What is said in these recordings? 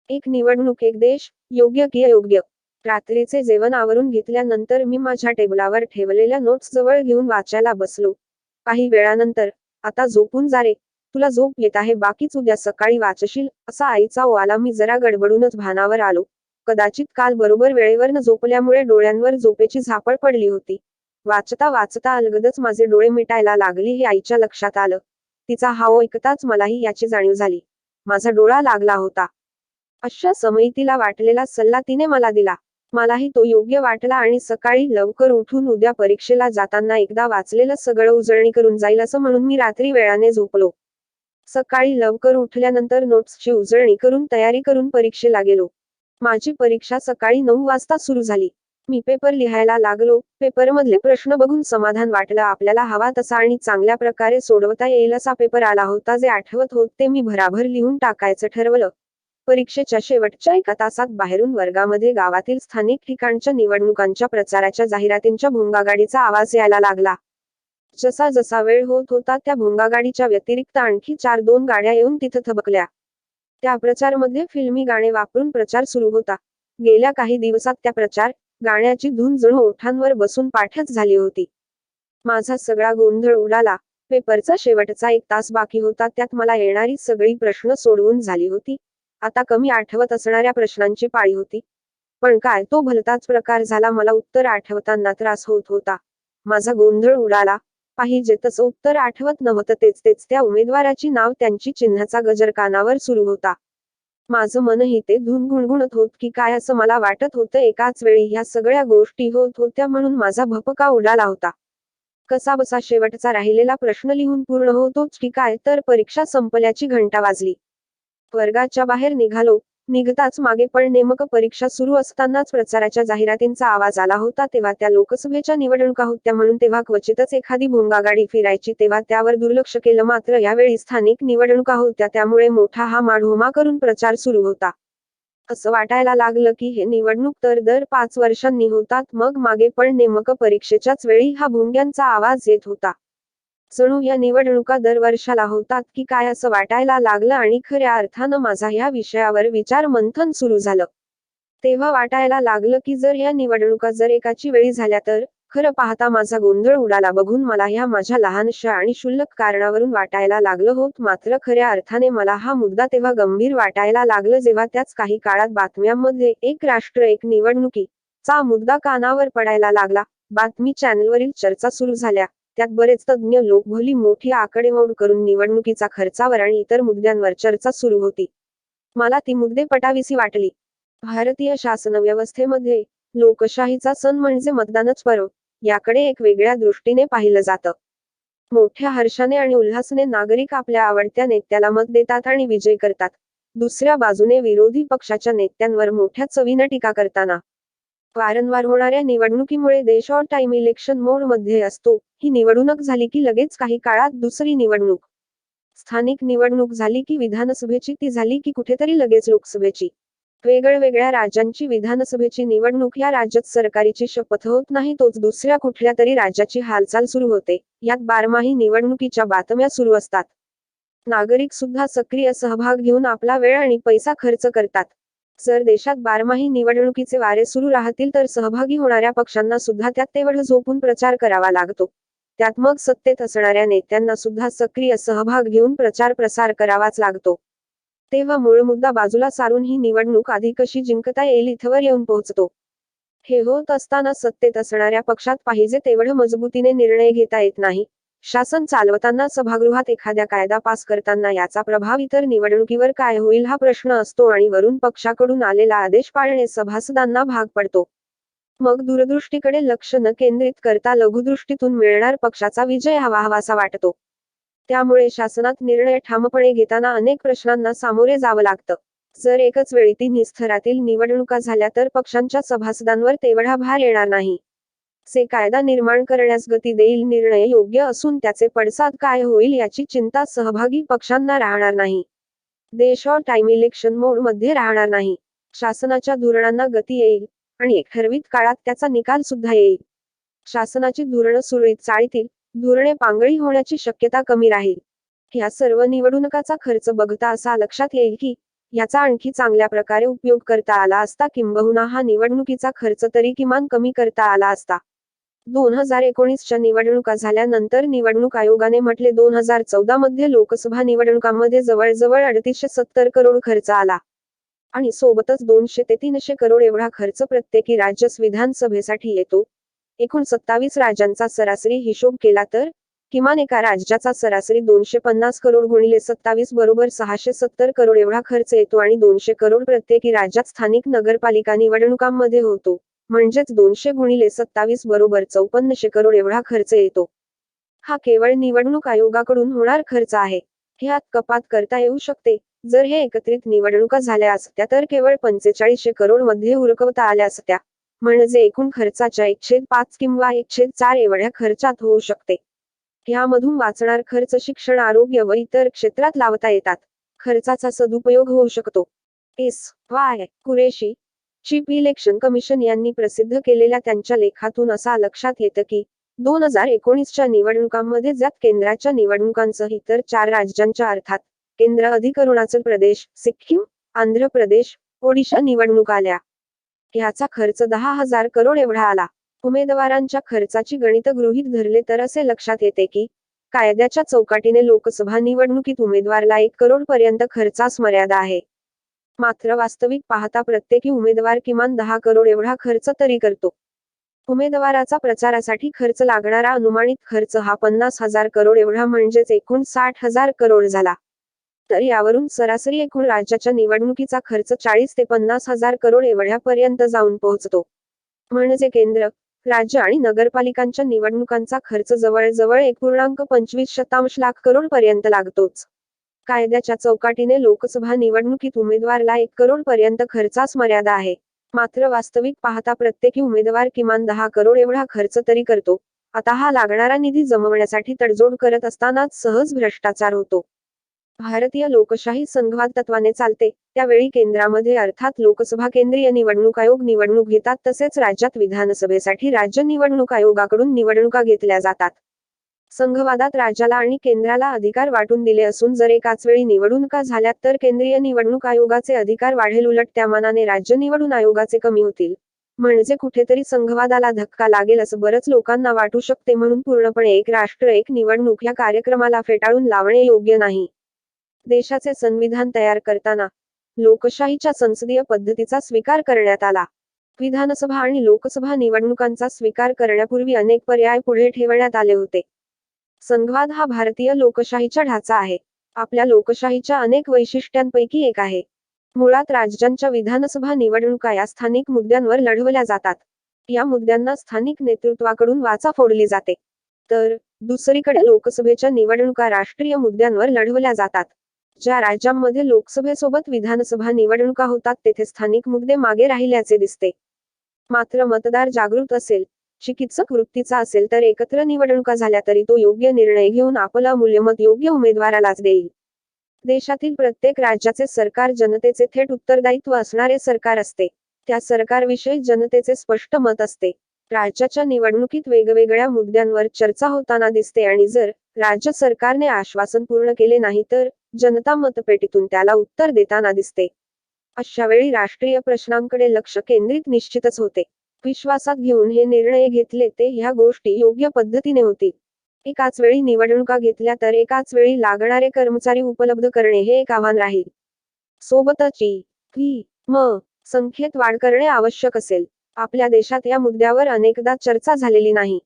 एक निवडणूक एक देश, योग्य की अयोग्य. रात्रीचे जेवण आवरून घेतल्यानंतर मी माझ्या टेबलावर ठेवलेल्या नोट्स जवळ घेऊन वाचायला बसलो. काही वेळानंतर, आता झोपून जा रे, तुला झोप येत आहे बाकीच उद्या सकाळी वाचशील, असा आईचा ओवाळा. मी जरा गडबडूनच भानावर आलो. कदाचित काल बरोबर वेळेवर न झोपल्यामुळे डोळ्यांवर झोपेची झापड पडली होती. वाचता वाचता अलगदच माझे डोळे मिटायला लागली हे आईच्या लक्षात आलं. तिचा हाव ऐकताच मलाही याची जाणीव झाली. माझा डोळा लागला होता. अशा समयी तिला वाटलेला सल्ला तिने मला दिला. मलाही तो योग्य वाटला आणि सकाळी लवकर उठून उद्या परीक्षेला जाताना एकदा वाचलेलं सगळं उजळणी करून जाईल असं म्हणून मी रात्री वेळाने झोपलो. सकाळी लवकर उठल्यानंतर नोट्सची उजळणी करून तयारी करून परीक्षेला गेलो. माझी परीक्षा सकाळी 9 वाजता सुरू झाली. मी पेपर लिहायला लागलो. पेपरमधले प्रश्न बघून समाधान वाटलं. आपल्याला हवा तसा आणि चांगल्या प्रकारे सोडवता येईल असा पेपर आला होता. जे आठवत होते ते मी भराभर लिहून टाकायचं ठरवलं. परीक्षेच्या शेवटच्या 1 तासात बाहेरून वर्गामध्ये गावातील स्थानिक ठिकाणच्या निवडणुकांच्या प्रचाराच्या जाहिरातींच्या भोंगागाडीचा आवाज यायला लागला. जसा जसा वेळ होत होता त्या भोंगागाडीच्या व्यतिरिक्त आणखी 4-2 गाड्या येऊन तिथं थबकल्या. त्या प्रचारमध्ये फिल्मी गाणे वापरून प्रचार सुरू होता. गेल्या काही दिवसात त्या प्रचार गाण्याची धून जणू ओठांवर बसून पाठच झाली होती. माझा सगळा गोंधळ उडाला. पेपरचा शेवटचा 1 तास बाकी होता. त्यात मला येणारी सगळी प्रश्न सोडवून झाली होती. आता कमी आठवत असणाऱ्या प्रश्नांची पाळी होती. पण काय तो भलताच प्रकार झाला. मला उत्तर आठवताना त्रास होत होता. माझा गोंधळ उडाला. पाहिजे तसं उत्तर आठवत नव्हतं. तेच त्या उमेदवाराची नाव, त्यांची चिन्हाचा गजर कानावर सुरू होता. माझं मनही ते धून गुणगुणत होत की काय असं मला वाटत होतं. एकाच वेळी ह्या सगळ्या गोष्टी होत होत्या म्हणून माझा भपका उडाला होता. कसाबसा शेवटचा राहिलेला प्रश्न लिहून पूर्ण होतोच की काय तर परीक्षा संपल्याची घंटा वाजली. वर्गाच्या बाहेर निघालो. निघताच मागे पण नेमकं परीक्षा सुरू असतानाच प्रचाराच्या जाहिरातींचा आवाज आला होता. तेव्हा त्या लोकसभेच्या निवडणुका होत्या म्हणून तेव्हा क्वचितच एखादी भोंगागाडी फिरायची तेव्हा त्यावर दुर्लक्ष केलं. मात्र यावेळी स्थानिक निवडणुका होत्या त्यामुळे मोठा हा माढोमा करून प्रचार सुरू होता. असं वाटायला लागलं की हे निवडणूक तर दर 5 वर्षांनी होतात. मग मागे पण नेमकं परीक्षेच्याच वेळी हा भोंग्यांचा आवाज येत होता. जणू या निवडणुका दरवर्षाला होतात की काय असं वाटायला लागलं आणि खऱ्या अर्थानं माझा ह्या विषयावर विचार मंथन सुरू झालं. तेव्हा वाटायला लागलं की जर ह्या निवडणुका जर एकाची वेळी झाल्या तर. खरं पाहता माझा गोंधळ उडाला बघून मला ह्या माझ्या लहानशा आणि क्षुल्लक कारणावरून वाटायला लागलं होत. मात्र खऱ्या अर्थाने मला हा मुद्दा तेव्हा गंभीर वाटायला लागलं जेव्हा त्याच काही काळात बातम्यांमध्ये एक राष्ट्र एक निवडणुकी चा मुद्दा कानावर पडायला लागला. बातमी चॅनलवरील चर्चा सुरू झाल्या. त्यात बरेच तज्ज्ञ लोक भली मोठी आकडेमोड करून निवडणुकीचा खर्चावर आणि इतर मुद्द्यांवर चर्चा सुरू होती. मला ती मुद्दे पटावीसी वाटली. भारतीय शासन व्यवस्थेमध्ये लोकशाहीचा सण म्हणजे मतदानच पर्व. याकडे एक वेगळ्या दृष्टीने पाहिलं जातं. मोठ्या हर्षाने आणि उल्हासाने नागरिक आपल्या आवडत्या नेत्याला मत देतात आणि विजय करतात. दुसऱ्या बाजूने विरोधी पक्षाच्या नेत्यांवर मोठ्या चवीनं टीका करताना वारंवार होणाऱ्या निवडणुकीमुळे देश ऑल टाइम इलेक्शन मोड मध्ये असतो. ही निवडणूक झाली की लगेच काही काळात दुसरी निवडणूक. स्थानिक निवडणूक झाली की विधानसभेची, ती झाली की कुठेतरी लगेच लोकसभेची. वेगवेगळ्या राज्यांची विधानसभेची निवडणूक, या राज्यात सरकारीची शपथ होत नाही तोच दुसऱ्या कुठल्या तरी राज्याची हालचाल सुरू होते. यात बारमाही निवडणुकीच्या बातम्या सुरू असतात. नागरिक सुद्धा सक्रिय सहभाग घेऊन आपला वेळ आणि पैसा खर्च करतात. जर देशात बारमाही निवडणुकीचे वारे सुरू राहतील तर सहभागी होणाऱ्या पक्षांना सुद्धा त्यात तेवढं झोपून प्रचार करावा लागतो. त्यात मग सत्तेत असणाऱ्या नेत्यांना सुद्धा सक्रिय सहभाग घेऊन प्रचार प्रसार करावाच लागतो. तेव्हा मूळ मुद्दा बाजूला सारून ही निवडणूक आधी कशी जिंकता येईल इथवर येऊन पोहोचतो. हे होत असताना सत्तेत असणाऱ्या पक्षात पाहिजे तेवढं मजबूतीने निर्णय घेता येत नाही. शासन चालवताना, सभागृहात एखाद्या कायदा पास करताना याचा प्रभाव इतर निवडणुकीवर काय होईल हा प्रश्न असतो आणि वरून पक्षाकडून आलेला आदेश पाळणे सभासदांना भाग पडतो. मग दूरदृष्टीकडे लक्ष न केंद्रित करता लघुदृष्टीतून मिळणार पक्षाचा विजय हवाहवासा वाटतो. त्यामुळे शासनात निर्णय ठामपणे घेताना अनेक प्रश्नांना सामोरे जावं लागतं. जर एकच वेळी 3 स्तरातील निवडणुका झाल्या तर पक्षांच्या सभासदांवर तेवढा भार येणार नाही. से कायदा निर्माण करण्यास गती देईल. निर्णय योग्य असून त्याचे पडसाद काय होईल याची चिंता सहभागी पक्षांना राहणार नाही. देश ऑल टाइम इलेक्शन मोड मध्ये राहणार नाही. शासनाच्या धोरणांना गती येईल आणि एक ठरवित काळात त्याचा निकाल सुद्धा येईल. शासनाची धोरणं सुरळीत चालतील. धोरणे पांगळी होण्याची शक्यता कमी राहील. ह्या सर्व निवडणुकाचा खर्च बघता असा लक्षात येईल की याचा आणखी चांगल्या प्रकारे उपयोग करता आला असता, किंबहुना हा निवडणुकीचा खर्च तरी किमान कमी करता आला असता. 2019च्या निवडणुका झाल्यानंतर निवडणूक आयोगाने म्हटले 2014 मध्ये लोकसभा निवडणुकांमध्ये जवळजवळ 3870 करोड खर्च आला. आणि सोबतच 200 ते 300 करोड एवढा खर्च प्रत्येकी राज्यास विधानसभेसाठी येतो. एकूण 27 राज्यांचा सरासरी हिशोब केला तर किमान एका राज्याचा सरासरी 250 करोड गुणिले 27 बरोबर 670 करोड एवढा खर्च येतो आणि 200 करोड प्रत्येकी राज्यात स्थानिक नगरपालिका निवडणुकांमध्ये होतो. म्हणजेच 200 गुणिले 27 बरोबर 5400 करोड एवढा खर्च येतो. हा केवळ निवडणूक आयोगाकडून होणार खर्च आहे. ह्यात कपात करता येऊ शकते. जर हे एकत्रित निवडणुका झाल्या असत्या तर केवळ 4500 करोड मध्ये उरकवता आल्या असत्या. म्हणजे एकूण खर्चाच्या 1/5 किंवा 1/4 एवढ्या खर्चात होऊ शकते. यामधून वाचणार खर्च शिक्षण, आरोग्य व इतर क्षेत्रात लावता येतात. खर्चाचा सदुपयोग होऊ शकतो. एस.वाय. कुरेशी, चीफ इलेक्शन कमिशन यांनी प्रसिद्ध केलेल्या त्यांच्या लेखातून असा लक्षात येतं की 2019च्या निवडणुकांमध्ये ज्यात केंद्राच्या निवडणुकांसह इतर 4 राज्यांच्या अर्थात केंद्र अधिक अरुणाचल प्रदेश, सिक्कीम, आंध्र प्रदेश, ओडिशा निवडणूक आल्या. ह्याचा खर्च 10,000 करोड एवढा आला. उमेदवारांच्या खर्चाची गणित गृहीत धरले तर असे लक्षात येते की कायद्याच्या चौकटीने लोकसभा निवडणुकीत उमेदवाराला 1 करोड पर्यंत खर्चास मर्यादा आहे. मात्र वास्तविक पाहता प्रत्येकी उमेदवार किमान 10 करोड एवढा खर्च तरी करतो. उमेदवाराचा प्रचारासाठी खर्च लागणारा अनुमानित खर्च हा 50,000 करोड एवढा म्हणजेच एकूण 60,000 करोड झाला. तर यावरून सरासरी एकूण राज्याच्या निवडणुकीचा खर्च 40 ते 50,000 करोड एवढ्यापर्यंत जाऊन पोहोचतो. म्हणजे केंद्र, राज्य आणि नगरपालिकांच्या निवडणुकांचा खर्च जवळजवळ 1.25 लाख करोड पर्यंत लागतोच. कायद्याच्या चौकटीने लोकसभा निवडणुकीत उमेदवाराला 1 करोड पर्यंत खर्चास मर्यादा आहे. मात्र वास्तविक पाहता प्रत्येकी उमेदवार किमान 10 करोड एवढा खर्च तरी करतो. आता हा लागणारा निधी जमवण्यासाठी तडजोड करत असतानाच सहज भ्रष्टाचार होतो. भारतीय लोकशाही संघवाद तत्वाने चालते. त्यावेळी केंद्रामध्ये अर्थात लोकसभा केंद्रीय निवडणूक आयोग निवडणूक घेतात, तसेच राज्यात विधानसभेसाठी राज्य निवडणूक आयोगाकडून निवडणुका घेतल्या जातात. संघवादात राज्याला आणि केंद्राला अधिकार वाटून दिले असून जर एकाच वेळी निवडणुका झाल्यात तर केंद्रीय निवडणूक आयोगाचे अधिकार वाढेल, उलट त्या मानाने राज्य निवडणूक आयोगाचे कमी होतील. म्हणजे कुठेतरी संघवादाला धक्का लागेल असं बरंच लोकांना वाटू शकते. म्हणून पूर्णपणे एक राष्ट्र एक निवडणूक या कार्यक्रमाला फेटाळून लावणे योग्य नाही. देशाचे संविधान तयार करताना लोकशाहीच्या संसदीय पद्धतीचा स्वीकार करण्यात आला. विधानसभा आणि लोकसभा निवडणुकांचा स्वीकार करण्यापूर्वी अनेक पर्याय पुढे ठेवण्यात आले होते. संघवाद हा भारतीय लोकशाहीचा ढाचा आहे. आपल्या लोकशाहीच्या अनेक वैशिष्ट्यांपैकी एक आहे. मुळात राज्यांच्या विधानसभा निवडणुका या स्थानिक मुद्द्यांवर लढवल्या जातात. या मुद्द्यांना स्थानिक नेतृत्वाकडून वाचा फोडली जाते. तर दुसरीकडे लोकसभेच्या निवडणुका राष्ट्रीय मुद्द्यांवर लढवल्या जातात. ज्या राज्यांमध्ये लोकसभेसोबत विधानसभा निवडणुका होतात तेथे स्थानिक मुद्दे मागे राहिल्याचे दिसते. मात्र मतदार जागृत असेल, चिकित्सक वृत्तीचा असेल तर एकत्र निवडणुका झाल्या तरी तो योग्य निर्णय घेऊन आपलं मूल्यमत योग्य उमेदवारालाच देईल. देशातील प्रत्येक राज्याचे सरकार जनतेचे थेट उत्तरदायित्व असणारे सरकार असते. त्या सरकारविषयी जनतेचे स्पष्ट मत असते. राज्याच्या निवडणुकीत वेगवेगळ्या मुद्द्यांवर चर्चा होताना दिसते आणि जर राज्य सरकारने आश्वासन पूर्ण केले नाही तर जनता मतपेटीतून त्याला उत्तर देताना दिसते. अशा वेळी राष्ट्रीय प्रश्नांकडे लक्ष केंद्रित निश्चितच होते. विश्वासात घेऊन हे निर्णय घेतले ते ह्या गोष्टी योग्य पद्धतीने होतील. एकाच वेळी निवडणुका घेतल्या तर एकाच वेळी लागणारे कर्मचारी उपलब्ध करणे हे एक आव्हान राहील. सोबतच ई.व्ही.एम. संख्येत वाढ करणे आवश्यक असेल. आपल्या देशात या मुद्द्यावर अनेकदा चर्चा झालेली नाही.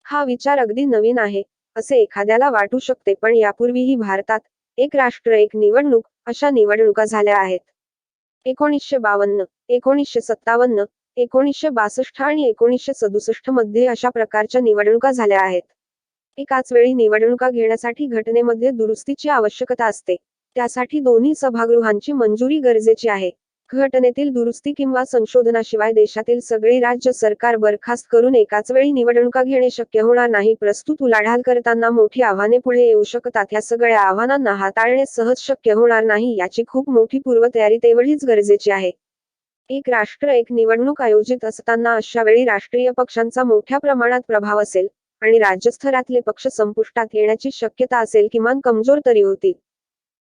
हा विचार अगदी नवीन आहे असे एखाद्याला वाटू शकते, पण यापूर्वीही भारतात एक राष्ट्र एक निवडणूक अशा निवडणुका झाल्या आहेत. 1952, 1957, 1962 आणि 1967 मध्ये अशा प्रकारच्या निवडणुका झाल्या आहेत. एकाच वेळी निवडणुका घेण्यासाठी घटनेमध्ये दुरुस्तीची आवश्यकता असते. त्यासाठी दोन्ही सभागृहांची मंजुरी गरजेची आहे. घटनेतील दुरुस्ती किंवा संशोधनाशिवाय देशातील सगळी राज्य सरकार बरखास्त करून एकाच वेळी निवडणुका घेणे शक्य होणार नाही. प्रस्तुत उलाढाल करताना मोठी आव्हाने पुढे येऊ शकतात. ह्या सगळ्या आव्हानांना हाताळणे सहज शक्य होणार नाही. याची खूप मोठी पूर्वतयारी तेवढीच गरजेची आहे. एक राष्ट्र एक निवडणूक आयोजित असताना अशा वेळी राष्ट्रीय पक्षांचा मोठ्या प्रमाणात प्रभाव असेल आणि राज्यस्तरातले पक्ष संपुष्टात येण्याची शक्यता असेल, किमान कमजोर तरी होतील.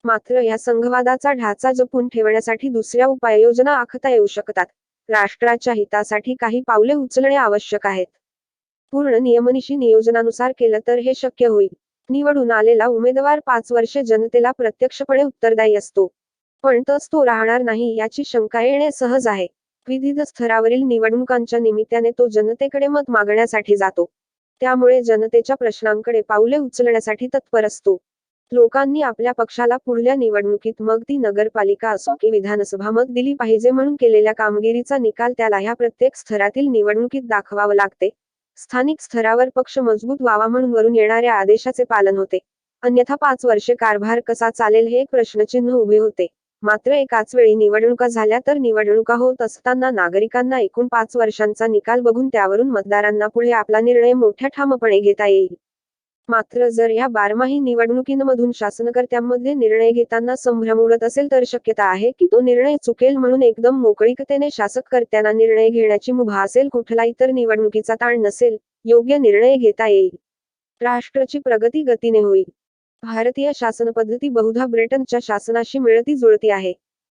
मात्र या संघवादाचा ढाचा जपून ठेवण्यासाठी दुसऱ्या उपाययोजना आखता येऊ शकतात. राष्ट्राच्या हितासाठी काही पावले उचलणे आवश्यक आहेत. पूर्ण नियमनिशी नियोजनानुसार केलं तर हे शक्य होईल. निवडून आलेला उमेदवार 5 वर्षे जनतेला प्रत्यक्षपणे उत्तरदायी असतो. पण तस तो राहणार नाही याची शंका येणे सहज आहे. विविध स्तरावरील निवडणुकांच्या निमित्ताने तो जनतेकडे मत मागण्यासाठी जातो. त्यामुळे जनतेच्या प्रश्नांकडे पावले उचलण्यासाठी तत्पर असतो. लोकांनी आपल्या पक्षाला पुढल्या निवडणुकीत, मग ती नगरपालिका असो की विधानसभा, मत दिली पाहिजे म्हणून केलेल्या कामगिरीचा निकाल त्याला ह्या प्रत्येक स्तरातील निवडणुकीत दाखवावं लागते. स्थानिक स्तरावर पक्ष मजबूत व्हावा म्हणून वरून येणाऱ्या आदेशाचे पालन होते. अन्यथा 5 वर्षे कारभार कसा चालेल हे एक प्रश्नचिन्ह उभे होते. मात्र एकाच वेळी निवडणुका झाल्या तर निवडणुका होत असताना नागरिकांना एकूण 5 वर्षांचा निकाल बघून त्यावरून मतदारांना पुढे आपला निर्णय मोठ्या ठामपणे घेता येईल. मात्र जर या बारमाही निवडणुकींमधून शासनकर्त्यांमध्ये निर्णय घेताना संभ्रम उडत असेल तर शक्यता आहे की तो निर्णय चुकेल म्हणून एकदम मोकळीकतेने शासककर्त्यांना निर्णय घेण्याची मुभा असेल. कुठला इतर निवडणुकीचा ताण नसेल, योग्य निर्णय घेता येईल. राष्ट्राची प्रगती गतीने होईल. भारतीय शासन पद्धती बहुधा ब्रिटनच्या शासनाशी मिळती जुळती आहे.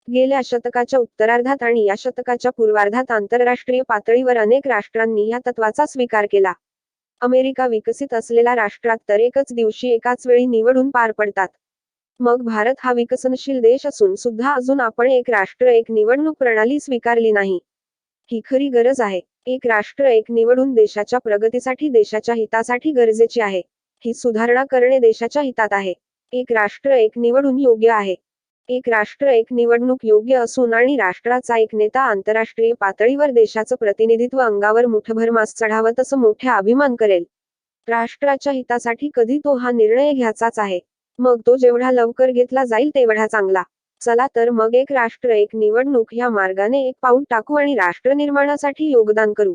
गेल्या शतकाच्या उत्तरार्धात आणि या शतकाच्या पूर्वार्धात आंतरराष्ट्रीय पातळीवर अनेक राष्ट्रांनी या तत्वाचा स्वीकार केला. अमेरिका विकसित असलेल्या राष्ट्रात तर एकच दिवशी एकाच वेळी निवडून पार पडतात. मग भारत हा विकसनशील देश असून सुद्धा अजून आपण एक राष्ट्र एक निवडणूक प्रणाली स्वीकारली नाही. ही खरी गरज आहे. एक राष्ट्र एक निवडून देशाच्या प्रगतीसाठी, देशाच्या हितासाठी गरजेची आहे. ही सुधारणा करणे देशाच्या हितात आहे. एक राष्ट्र एक निवडून योग्य आहे. एक राष्ट्र एक निवडणूक योग्य असून आणि राष्ट्राचा एक नेता आंतरराष्ट्रीय पातळीवर देशाचं प्रतिनिधित्व अंगावर मुठभर मांस चढावं तसं मोठ्या अभिमान करेल. राष्ट्राच्या हितासाठी कधी तो हा निर्णय घ्यायचाच आहे. मग तो जेवढा लवकर घेतला जाईल तेवढा चांगला. चला तर मग एक राष्ट्र एक निवडणूक ह्या मार्गाने एक पाऊल टाकू आणि राष्ट्र निर्माणासाठी योगदान करू.